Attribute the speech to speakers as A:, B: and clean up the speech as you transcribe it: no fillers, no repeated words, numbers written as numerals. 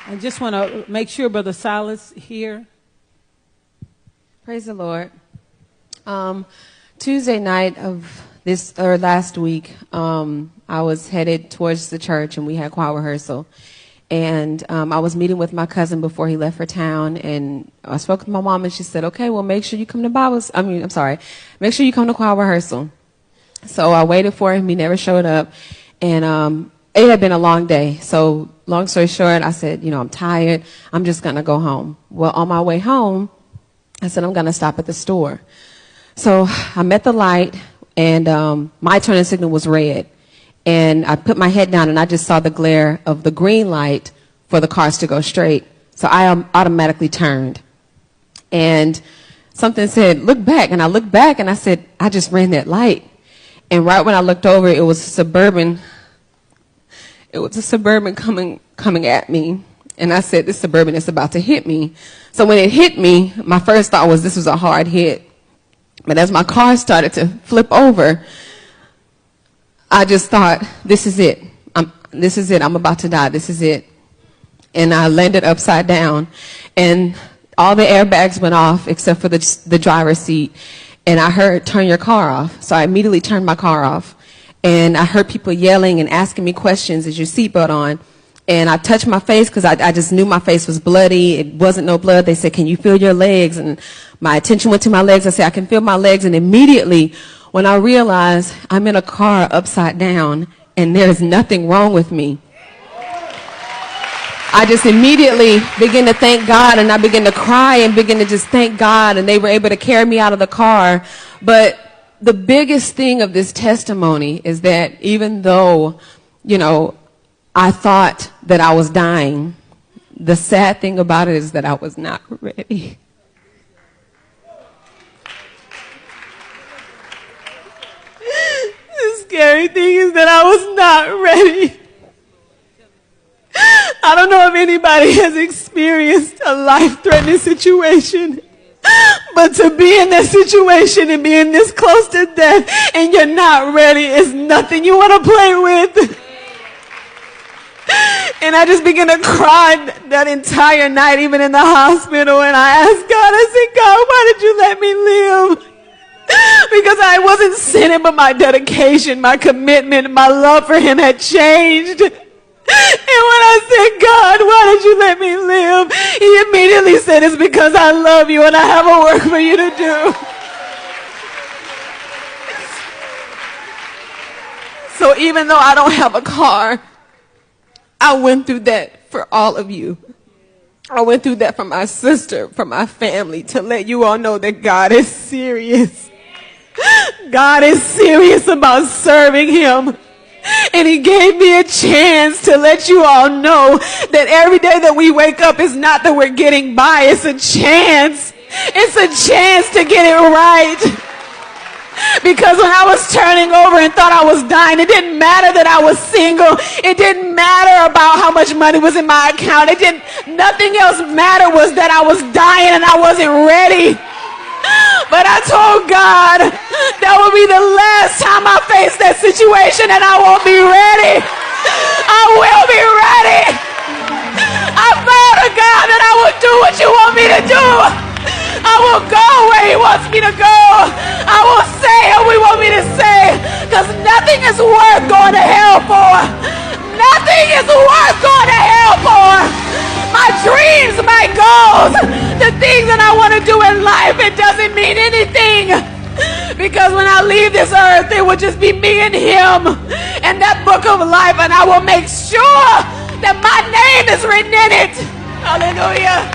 A: I just want to make sure Brother Silas here.
B: Praise the Lord. Tuesday night of last week, I was headed towards the church and we had choir rehearsal. And I was meeting with my cousin before he left for town, and I spoke with my mom, and she said, "Okay, well, make sure you come to make sure you come to choir rehearsal." So I waited for him. He never showed up, and it had been a long day. So long story short, I said, I'm tired. I'm just gonna go home. Well, on my way home, I said I'm gonna stop at the store. So I'm at the light, and my turning signal was red. And I put my head down, and I just saw the glare of the green light for the cars to go straight. So I automatically turned. And something said, "Look back." And I looked back, and I said, "I just ran that light." And right when I looked over, it was a Suburban. It was a Suburban coming at me. And I said, "This Suburban is about to hit me." So when it hit me, my first thought was this was a hard hit. But as my car started to flip over, I just thought, this is it. I'm about to die. This is it. And I landed upside down. And all the airbags went off except for the driver's seat. And I heard, "Turn your car off." So I immediately turned my car off. And I heard people yelling and asking me questions, "Is your seatbelt on?" And I touched my face because I just knew my face was bloody. It wasn't no blood. They said, "Can you feel your legs?" And my attention went to my legs. I said, "I can feel my legs." And immediately, when I realized I'm in a car upside down and there's nothing wrong with me, I just immediately began to thank God, and I began to cry and begin to just thank God, and they were able to carry me out of the car. But the biggest thing of this testimony is that even though, I thought that I was dying, the sad thing about it is that I was not ready. The scary thing is that I was not ready. I don't know if anybody has experienced a life-threatening situation, but to be in that situation and being this close to death and you're not ready is nothing you want to play with. And I just began to cry that entire night, even in the hospital, and I asked God, I said, "God, why did you let me live?" Because I wasn't sinning, but my dedication, my commitment, my love for him had changed. And when I said, "God, why did you let me live?" he immediately said, "It's because I love you and I have a work for you to do." So even though I don't have a car, I went through that for all of you. I went through that for my sister, for my family, to let you all know that God is serious. God is serious about serving him. And he gave me a chance to let you all know that every day that we wake up is not that we're getting by. It's a chance. It's a chance to get it right. Because when I was turning over and thought I was dying, it didn't matter that I was single. It didn't matter about how much money was in my account. Nothing else mattered was that I was dying and I wasn't ready. But I told God that will be the last time I face that situation, and I won't be ready. I will be ready. I vowed to God that I will do what you want me to do. I will go where he wants me to go. I will say what we want me to say, because nothing is worth going to hell for. Nothing is worth going to hell for. My dreams, my goals, the things that I want to do in life, it doesn't mean anything. Because when I leave this earth, it will just be me and him and that book of life, and I will make sure that my name is written in it. Hallelujah.